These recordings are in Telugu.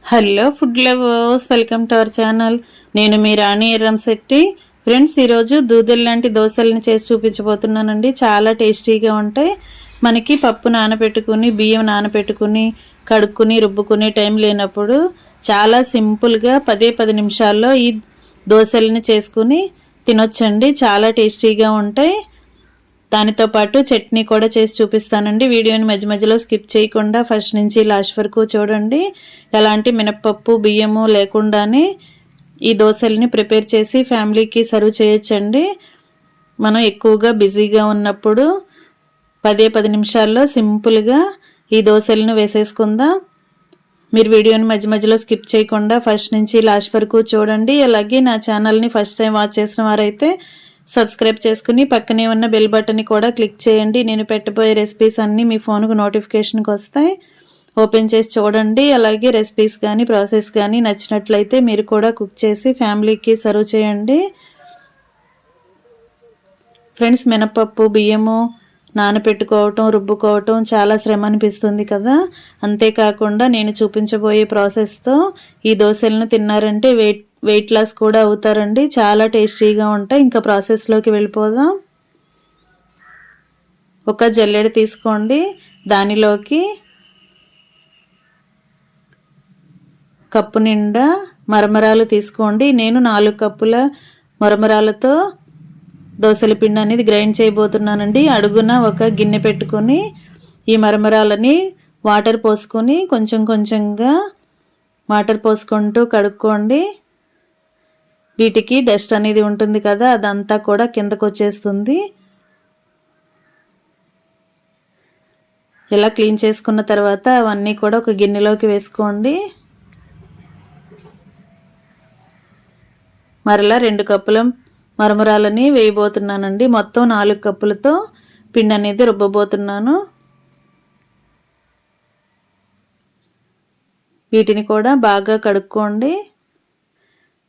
Hello food lovers, welcome to our channel. నేను మీ రాణి ఎర్రంశెట్టి. ఫ్రెండ్స్, ఈరోజు దూదెల లాంటి దోశలను చేసి చూపించబోతున్నానండి. చాలా టేస్టీగా ఉంటాయి. మనకి పప్పు నానబెట్టుకుని, బియ్యం నానబెట్టుకుని, కడుక్కుని, రుబ్బుకునే టైం లేనప్పుడు చాలా సింపుల్గా 10 నిమిషాల్లో ఈ దోశలను చేసుకుని తినొచ్చండి. చాలా టేస్టీగా ఉంటాయి. దానితో పాటు చట్నీ కూడా చేసి చూపిస్తానండి. వీడియోని మధ్యలో స్కిప్ చేయకుండా ఫస్ట్ నుంచి లాస్ట్ వరకు చూడండి. ఎలాంటి మినప్పప్పు బియ్యము లేకుండానే ఈ దోశల్ని ప్రిపేర్ చేసి ఫ్యామిలీకి సర్వ్ చేయొచ్చండి. మనం ఎక్కువగా బిజీగా ఉన్నప్పుడు 10 నిమిషాల్లో సింపుల్గా ఈ దోశలను వేసేసుకుందాం. మీరు వీడియోని మధ్యలో స్కిప్ చేయకుండా ఫస్ట్ నుంచి లాస్ట్ వరకు చూడండి. అలాగే నా ఛానల్ని ఫస్ట్ టైం వాచ్ చేసిన వారైతే సబ్స్క్రైబ్ చేసుకుని పక్కనే ఉన్న బెల్ బటన్ని కూడా క్లిక్ చేయండి. నేను పెట్టబోయే రెసిపీస్ అన్నీ మీ ఫోన్కు నోటిఫికేషన్కి వస్తాయి. ఓపెన్ చేసి చూడండి. అలాగే రెసిపీస్ కానీ ప్రాసెస్ కానీ నచ్చినట్లయితే మీరు కూడా కుక్ చేసి ఫ్యామిలీకి సర్వ్ చేయండి. ఫ్రెండ్స్, మినపప్పు బియ్యము నానపెట్టుకోవటం, రుబ్బుకోవటం చాలా శ్రమ అనిపిస్తుంది కదా. అంతేకాకుండా నేను చూపించబోయే ప్రాసెస్తో ఈ దోశలను తిన్నారంటే వెయిట్ లాస్ కూడా అవుతారండి. చాలా టేస్టీగా ఉంటాయి. ఇంకా ప్రాసెస్లోకి వెళ్ళిపోదాం. ఒక జల్లెడ తీసుకోండి. దానిలోకి కప్పు నిండా మరమరాలు తీసుకోండి. నేను 4 కప్పుల మరమరాలతో దోశల పిండి అనేది గ్రైండ్ చేయబోతున్నానండి. అడుగున ఒక గిన్నె పెట్టుకొని ఈ మరమరాలని వాటర్ పోసుకొని కొంచెంగా వాటర్ పోసుకుంటూ కడుక్కోండి. వీటికి డస్ట్ అనేది ఉంటుంది కదా, అదంతా కూడా కిందకు వచ్చేస్తుంది. ఇలా క్లీన్ చేసుకున్న తర్వాత అవన్నీ కూడా ఒక గిన్నెలోకి వేసుకోండి. మరలా 2 కప్పుల మరమరాలని వేయబోతున్నానండి. మొత్తం 4 కప్పులతో పిండి అనేది రుబ్బబోతున్నాను. వీటిని కూడా బాగా కడుక్కోండి.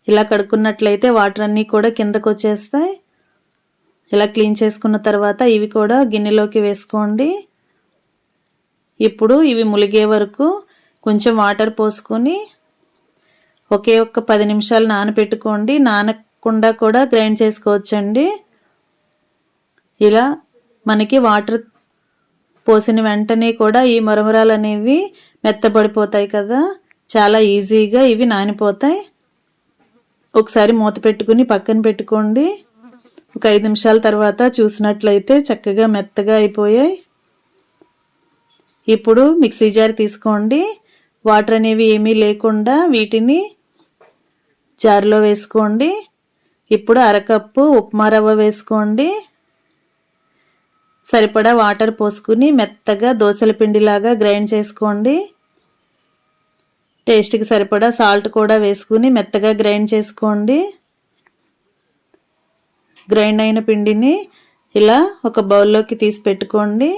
ఇలా కడుక్కున్నట్లయితే వాటర్ అన్నీ కూడా కిందకు వచ్చేస్తాయి. ఇలా క్లీన్ చేసుకున్న తర్వాత ఇవి కూడా గిన్నెలోకి వేసుకోండి. ఇప్పుడు ఇవి ములిగే వరకు కొంచెం వాటర్ పోసుకొని ఒకే 10 నిమిషాలు నానబెట్టుకోండి. నానకుండా కూడా గ్రైండ్ చేసుకోవచ్చండి. ఇలా మనకి వాటర్ పోసిన వెంటనే కూడా ఈ మరమరాలు అనేవి మెత్తబడిపోతాయి కదా, చాలా ఈజీగా ఇవి నానిపోతాయి. ఒకసారి మూత పెట్టుకుని పక్కన పెట్టుకోండి. ఒక 5 నిమిషాల తర్వాత చూసినట్లయితే చక్కగా మెత్తగా అయిపోయాయి. ఇప్పుడు మిక్సీ జార్ తీసుకోండి. వాటర్ అనేవి ఏమీ లేకుండా వీటిని జార్లో వేసుకోండి. ఇప్పుడు 1/2 కప్పు ఉప్మా రవ్వ వేసుకోండి. సరిపడా వాటర్ పోసుకుని మెత్తగా దోశల పిండిలాగా గ్రైండ్ చేసుకోండి. టేస్ట్కి సరిపడా సాల్ట్ కూడా వేసుకుని మెత్తగా గ్రైండ్ చేసుకోండి. గ్రైండ్ అయిన పిండిని ఇలా ఒక బౌల్లోకి తీసి పెట్టుకోండి.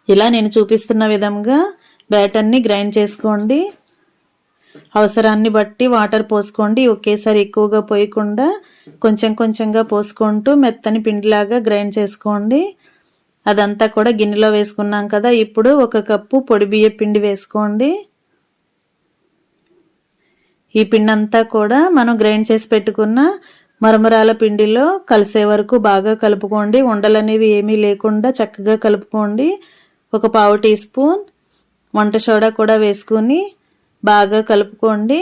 ఇలా నేను చూపిస్తున్న విధంగా బ్యాటర్ని గ్రైండ్ చేసుకోండి. అవసరాన్ని బట్టి వాటర్ పోసుకోండి. ఒకేసారి ఎక్కువగా పోయకుండా కొంచెంగా పోసుకుంటూ మెత్తని పిండిలాగా గ్రైండ్ చేసుకోండి. అదంతా కూడా గిన్నెలో వేసుకున్నాం కదా. ఇప్పుడు 1 కప్పు పొడి బియ్య పిండి వేసుకోండి. ఈ పిండి అంతా కూడా మనం గ్రైండ్ చేసి పెట్టుకున్న మరమరాల పిండిలో కలిసే వరకు బాగా కలుపుకోండి. ఉండలు అనేవి ఏమీ లేకుండా చక్కగా కలుపుకోండి. 1 పావు టీ స్పూన్ వంట సోడా కూడా వేసుకుని బాగా కలుపుకోండి.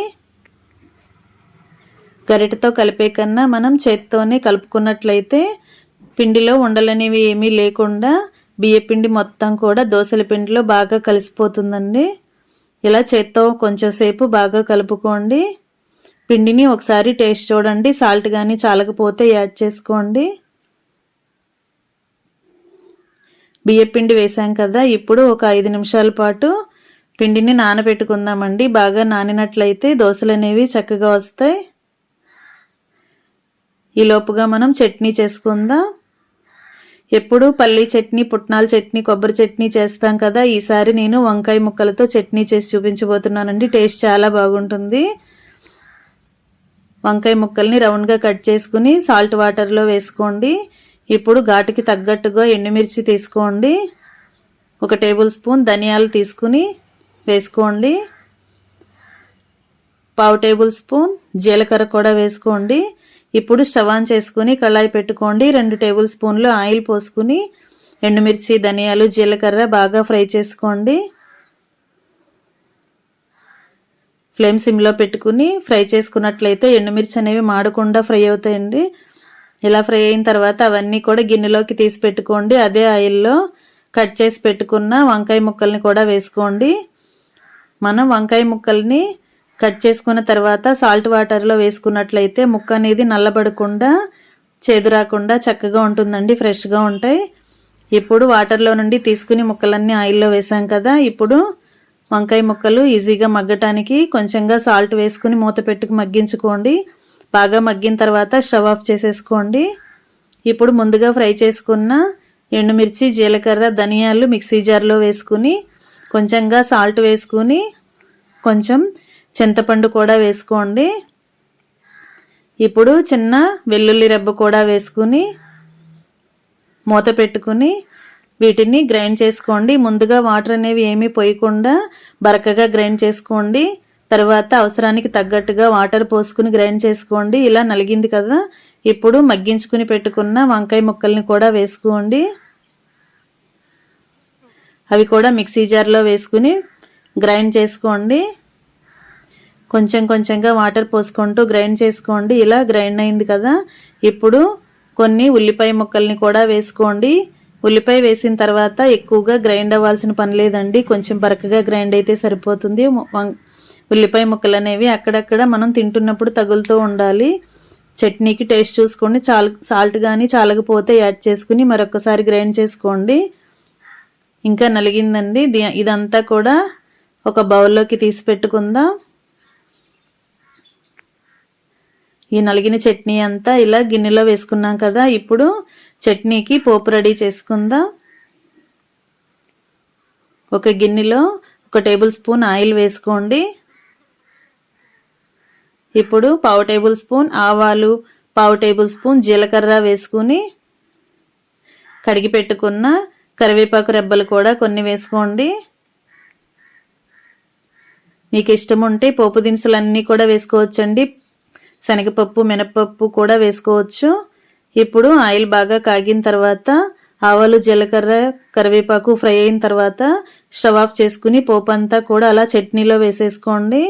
గరిటెతో కలిపే కన్నా మనం చేత్తోనే కలుపుకున్నట్లయితే పిండిలో ఉండలనేవి ఏమీ లేకుండా బియ్యపిండి మొత్తం కూడా దోశల పిండిలో బాగా కలిసిపోతుందండి. ఇలా చేత్తో కొంచెం సేపు బాగా కలుపుకోండి. పిండిని ఒకసారి టేస్ట్ చూడండి. సాల్ట్ కానీ చాలకపోతే యాడ్ చేసుకోండి. బియ్యపిండి వేసాం కదా. ఇప్పుడు ఒక 5 నిమిషాల పాటు పిండిని నానబెట్టుకుందామండి. బాగా నానినట్లయితే దోశలు అనేవి చక్కగా వస్తాయి. ఈ లోపుగా మనం చట్నీ చేసుకుందాం. ఎప్పుడు పల్లీ చట్నీ, పుట్నాల చట్నీ, కొబ్బరి చట్నీ చేస్తాం కదా. ఈసారి నేను వంకాయ ముక్కలతో చట్నీ చేసి చూపించబోతున్నానండి. టేస్ట్ చాలా బాగుంటుంది. వంకాయ ముక్కల్ని రౌండ్గా కట్ చేసుకుని సాల్ట్ వాటర్లో వేసుకోండి. ఇప్పుడు ఘాటుకి తగ్గట్టుగా ఎండుమిర్చి తీసుకోండి. 1 టేబుల్ స్పూన్ ధనియాలు తీసుకుని వేసుకోండి. పావు టేబుల్ స్పూన్ జీలకర్ర కూడా వేసుకోండి. ఇప్పుడు స్టవ్ ఆన్ చేసుకుని కళాయి పెట్టుకోండి. 2 టేబుల్ స్పూన్లు ఆయిల్ పోసుకుని ఎండుమిర్చి, ధనియాలు, జీలకర్ర బాగా ఫ్రై చేసుకోండి. ఫ్లేమ్ సిమ్లో పెట్టుకుని ఫ్రై చేసుకున్నట్లయితే ఎండుమిర్చి అనేవి మాడకుండా ఫ్రై అవుతాయండి. ఇలా ఫ్రై అయిన తర్వాత అవన్నీ కూడా గిన్నెలోకి తీసి పెట్టుకోండి. అదే ఆయిల్లో కట్ చేసి పెట్టుకున్న వంకాయ ముక్కల్ని కూడా వేసుకోండి. మనం వంకాయ ముక్కల్ని కట్ చేసుకున్న తర్వాత సాల్ట్ వాటర్లో వేసుకున్నట్లయితే ముక్క అనేది నల్లబడకుండా, చేదు రాకుండా చక్కగా ఉంటుందండి, ఫ్రెష్గా ఉంటాయి. ఇప్పుడు వాటర్లో నుండి తీసుకుని ముక్కలన్నీ ఆయిల్లో వేసాం కదా, ఇప్పుడు వంకాయ ముక్కలు ఈజీగా మగ్గటానికి కొంచెంగా సాల్ట్ వేసుకుని మూత పెట్టుకు మగ్గించుకోండి. బాగా మగ్గిన తర్వాత స్టవ్ ఆఫ్ చేసేసుకోండి. ఇప్పుడు ముందుగా ఫ్రై చేసుకున్న ఎండుమిర్చి, జీలకర్ర, ధనియాలు మిక్సీ జార్లో వేసుకుని కొంచెంగా సాల్ట్ వేసుకుని కొంచెం చింతపండు కూడా వేసుకోండి. ఇప్పుడు చిన్న వెల్లుల్లి రెబ్బ కూడా వేసుకుని మూత పెట్టుకుని వీటిని గ్రైండ్ చేసుకోండి. ముందుగా వాటర్ అనేవి ఏమీ పోయకుండా బరకగా గ్రైండ్ చేసుకోండి. తర్వాత అవసరానికి తగ్గట్టుగా వాటర్ పోసుకుని గ్రైండ్ చేసుకోండి. ఇలా నలిగింది కదా, ఇప్పుడు మగ్గించుకుని పెట్టుకున్న వంకాయ ముక్కల్ని కూడా వేసుకోండి. అవి కూడా మిక్సీ జార్లో వేసుకుని గ్రైండ్ చేసుకోండి. కొంచెం కొంచెంగా వాటర్ పోసుకుంటూ గ్రైండ్ చేసుకోండి. ఇలా గ్రైండ్ అయింది కదా, ఇప్పుడు కొన్ని ఉల్లిపాయ ముక్కల్ని కూడా వేసుకోండి. ఉల్లిపాయ వేసిన తర్వాత ఎక్కువగా గ్రైండ్ అవ్వాల్సిన పని లేదండి, కొంచెం బరకగా గ్రైండ్ అయితే సరిపోతుంది. ఉల్లిపాయ ముక్కలు అనేవి అక్కడక్కడ మనం తింటున్నప్పుడు తగులుతూ ఉండాలి. చట్నీకి టేస్ట్ చూసుకోండి. సాల్ట్ కానీ చాలకపోతే యాడ్ చేసుకుని మరొకసారి గ్రైండ్ చేసుకోండి. ఇంకా నలిగిందండి. ఇదంతా కూడా ఒక బౌల్లోకి తీసి పెట్టుకుందాం. ఈ నలిగిన చట్నీ అంతా ఇలా గిన్నెలో వేసుకున్నాం కదా, ఇప్పుడు చట్నీకి పోపు రెడీ చేసుకుందాం. ఒక గిన్నెలో 1 టేబుల్ స్పూన్ ఆయిల్ వేసుకోండి. ఇప్పుడు పావు టేబుల్ స్పూన్ ఆవాలు, పావు టేబుల్ స్పూన్ జీలకర్ర వేసుకుని కడిగి పెట్టుకున్న కరివేపాకు రెబ్బలు కూడా కొన్ని వేసుకోండి. మీకు ఇష్టం ఉంటే పోపు దినుసులన్నీ కూడా వేసుకోవచ్చండి. శనగపప్పు, మినపప్పు కూడా వేసుకోవచ్చు. ఇప్పుడు ఆయిల్ బాగా కాగిన తర్వాత ఆవాలు, జీలకర్ర, కరివేపాకు ఫ్రై అయిన తర్వాత స్టవ్ ఆఫ్ చేసుకుని పోపు అంతా కూడా అలా చట్నీలో వేసేసుకోండి.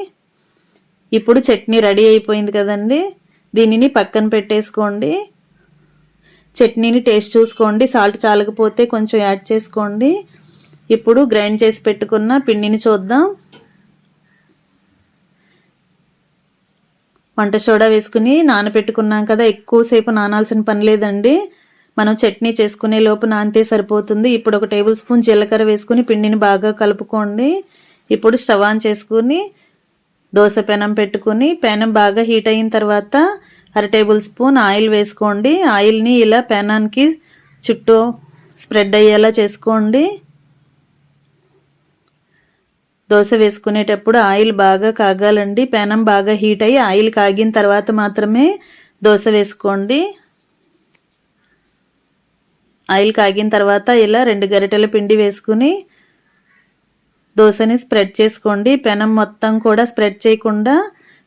ఇప్పుడు చట్నీ రెడీ అయిపోయింది కదండి, దీనిని పక్కన పెట్టేసుకోండి. చట్నీని టేస్ట్ చూసుకోండి, సాల్ట్ చాలకపోతే కొంచెం యాడ్ చేసుకోండి. ఇప్పుడు గ్రైండ్ చేసి పెట్టుకున్న పిండిని చూద్దాం. వంట సోడా వేసుకుని నానబెట్టుకున్నాం కదా, ఎక్కువసేపు నానాల్సిన పని లేదండి, మనం చట్నీ చేసుకునే లోపు నానితే సరిపోతుంది. ఇప్పుడు 1 టేబుల్ స్పూన్ జీలకర్ర వేసుకుని పిండిని బాగా కలుపుకోండి. ఇప్పుడు స్టవ్ ఆన్ చేసుకుని దోశ పెనం పెట్టుకుని పెనం బాగా హీట్ అయిన తర్వాత 1/2 టేబుల్ స్పూన్ ఆయిల్ వేసుకోండి. ఆయిల్ని ఇలా పెనానికి చుట్టూ స్ప్రెడ్ అయ్యేలా చేసుకోండి. దోశ వేసుకునేటప్పుడు ఆయిల్ బాగా కాగాలండి. పెనం బాగా హీట్ అయ్యి ఆయిల్ కాగిన తర్వాత మాత్రమే దోశ వేసుకోండి. ఆయిల్ కాగిన తర్వాత ఇలా 2 గరిటెల పిండి వేసుకుని దోశని స్ప్రెడ్ చేసుకోండి. పెనం మొత్తం కూడా స్ప్రెడ్ చేయకుండా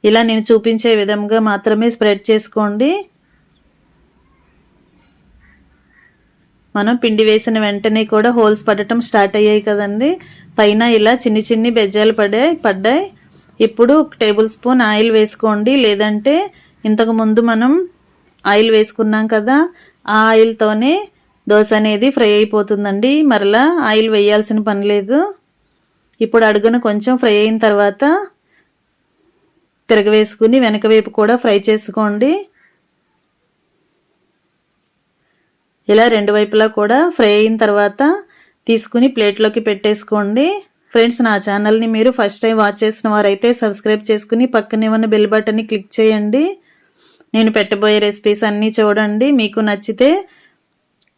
ఇలా నేను చూపించే విధంగా మాత్రమే స్ప్రెడ్ చేసుకోండి. మనం పిండి వేసిన వెంటనే కూడా హోల్స్ పడటం స్టార్ట్ అయ్యాయి కదండి, పైన ఇలా చిన్ని చిన్ని బెజ్జాలు పడ్డాయి. ఇప్పుడు 1 టేబుల్ స్పూన్ ఆయిల్ వేసుకోండి, లేదంటే ఇంతకు ముందు మనం ఆయిల్ వేసుకున్నాం కదా, ఆ ఆయిల్తోనే దోశ అనేది ఫ్రై అయిపోతుందండి, మరలా ఆయిల్ వేయాల్సిన పని లేదు. ఇప్పుడు అడుగున కొంచెం ఫ్రై అయిన తర్వాత తిరగవేసుకుని వెనక వైపు కూడా ఫ్రై చేసుకోండి. ఇలా 2 వైపులా కూడా ఫ్రై అయిన తర్వాత తీసుకుని ప్లేట్లోకి పెట్టేసుకోండి. ఫ్రెండ్స్, నా ఛానల్ని మీరు ఫస్ట్ టైం వాచ్ చేసిన వారైతే సబ్స్క్రైబ్ చేసుకుని పక్కనే ఉన్న బెల్ బటన్ని క్లిక్ చేయండి. నేను పెట్టబోయే రెసిపీస్ అన్నీ చూడండి, మీకు నచ్చితే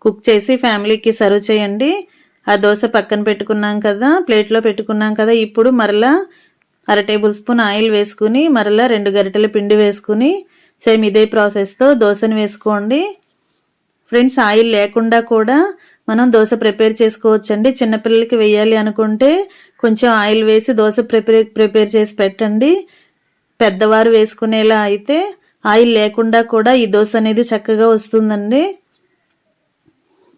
కుక్ చేసి ఫ్యామిలీకి సర్వ్ చేయండి. ఆ దోశ పక్కన పెట్టుకున్నాం కదా, ప్లేట్లో పెట్టుకున్నాం కదా, ఇప్పుడు మరలా 1/2 టేబుల్ స్పూన్ ఆయిల్ వేసుకుని మరలా 2 గరిటెల పిండి వేసుకుని సేమ్ ఇదే ప్రాసెస్తో దోశని వేసుకోండి. ఫ్రెండ్స్, ఆయిల్ లేకుండా కూడా మనం దోశ ప్రిపేర్ చేసుకోవచ్చండి. చిన్నపిల్లలకి వేయాలి అనుకుంటే కొంచెం ఆయిల్ వేసి దోశ ప్రిపేర్ చేసి పెట్టండి. పెద్దవారు వేసుకునేలా అయితే ఆయిల్ లేకుండా కూడా ఈ దోశ అనేది చక్కగా వస్తుందండి.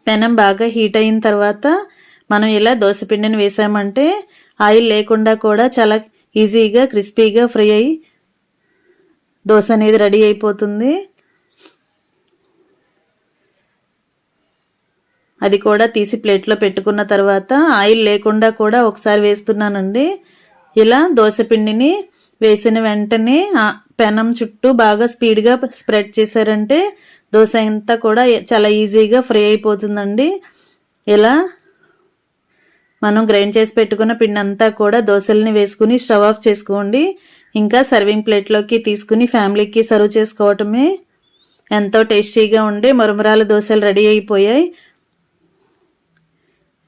పెనం బాగా హీట్ అయిన తర్వాత మనం ఇలా దోశ పిండిని వేసామంటే ఆయిల్ లేకుండా కూడా చాలా ఈజీగా క్రిస్పీగా ఫ్రై అయ్యి దోశ అనేది రెడీ అయిపోతుంది. అది కూడా తీసి ప్లేట్లో పెట్టుకున్న తర్వాత ఆయిల్ లేకుండా కూడా ఒకసారి వేస్తున్నానండి. ఇలా దోశ పిండిని వేసిన వెంటనే పెనం చుట్టూ బాగా స్పీడ్గా స్ప్రెడ్ చేశారంటే దోశ అంతా కూడా చాలా ఈజీగా ఫ్రై అయిపోతుందండి. ఇలా మనం గ్రైండ్ చేసి పెట్టుకున్న పిండి అంతా కూడా దోశల్ని వేసుకుని స్టవ్ ఆఫ్ చేసుకోండి. ఇంకా సర్వింగ్ ప్లేట్లోకి తీసుకుని ఫ్యామిలీకి సర్వ్ చేసుకోవటమే. ఎంతో టేస్టీగా ఉండే మురమురాల దోశలు రెడీ అయిపోయాయి.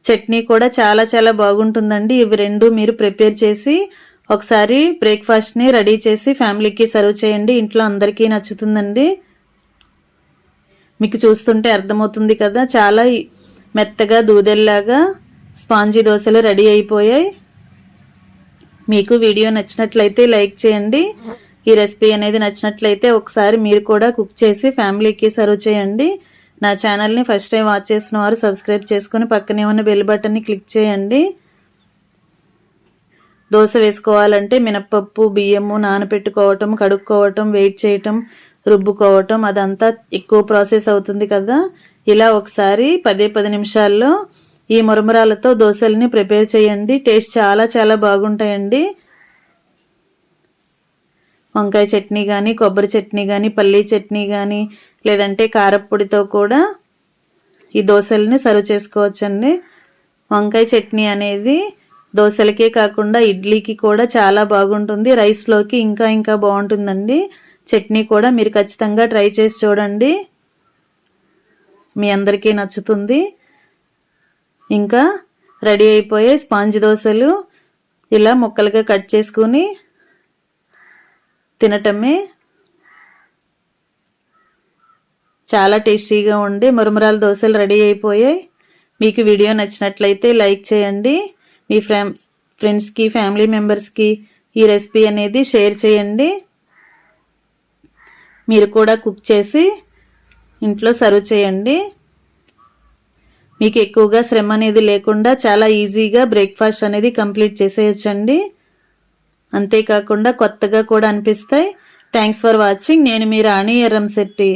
చట్నీ కూడా చాలా చాలా బాగుంటుందండి. ఇవి రెండు మీరు ప్రిపేర్ చేసి ఒకసారి బ్రేక్ఫాస్ట్ని రెడీ చేసి ఫ్యామిలీకి సర్వ్ చేయండి. ఇంట్లో అందరికీ నచ్చుతుందండి. మీకు చూస్తుంటే అర్థమవుతుంది కదా, చాలా మెత్తగా దూదెల్లాగా స్పాంజీ దోశలు రెడీ అయిపోయాయి. మీకు వీడియో నచ్చినట్లయితే లైక్ చేయండి. ఈ రెసిపీ అనేది నచ్చినట్లయితే ఒకసారి మీరు కూడా కుక్ చేసి ఫ్యామిలీకి సర్వ్ చేయండి. నా ఛానల్ని ఫస్ట్ టైం వాచ్ చేసిన వారు సబ్స్క్రైబ్ చేసుకుని పక్కనే ఉన్న బెల్ బటన్ని క్లిక్ చేయండి. దోశ వేసుకోవాలంటే మినప్పప్పు బియ్యము నానబెట్టుకోవటం, కడుక్కోవటం, వెయిట్ చేయటం, రుబ్బుకోవటం అదంతా ఎక్కువ ప్రాసెస్ అవుతుంది కదా. ఇలా ఒకసారి 10 నిమిషాల్లో ఈ మురమురాలతో దోశల్ని ప్రిపేర్ చేయండి. టేస్ట్ చాలా చాలా బాగుంటాయండి. వంకాయ చట్నీ కానీ, కొబ్బరి చట్నీ కానీ, పల్లీ చట్నీ కానీ, లేదంటే కారప్పొడితో కూడా ఈ దోశల్ని సర్వ్ చేసుకోవచ్చండి. వంకాయ చట్నీ అనేది దోశలకే కాకుండా ఇడ్లీకి కూడా చాలా బాగుంటుంది. రైస్లోకి ఇంకా ఇంకా బాగుంటుందండి. చట్నీ కూడా మీరు ఖచ్చితంగా ట్రై చేసి చూడండి, మీ అందరికీ నచ్చుతుంది. ఇంకా రెడీ అయిపోయే స్పాంజ్ దోశలు ఇలా ముక్కలుగా కట్ చేసుకుని తినటమే. చాలా టేస్టీగా ఉండే మురమురాల దోశలు రెడీ అయిపోయాయి. మీకు వీడియో నచ్చినట్లయితే లైక్ చేయండి. మీ ఫ్రెండ్స్కి, ఫ్యామిలీ మెంబర్స్కి ఈ రెసిపీ అనేది షేర్ చేయండి. మీరు కూడా కుక్ చేసి ఇంట్లో సర్వ్ చేయండి. మీకు ఎక్కువగా శ్రమ అనేది లేకుండా చాలా ఈజీగా బ్రేక్ఫాస్ట్ అనేది కంప్లీట్ చేసేయచ్చండి. అంతేకాకుండా కొత్తగా కూడా అనిపిస్తాయి. Thanks for watching. నేను మీ రాణి ఎర్రంశెట్టి.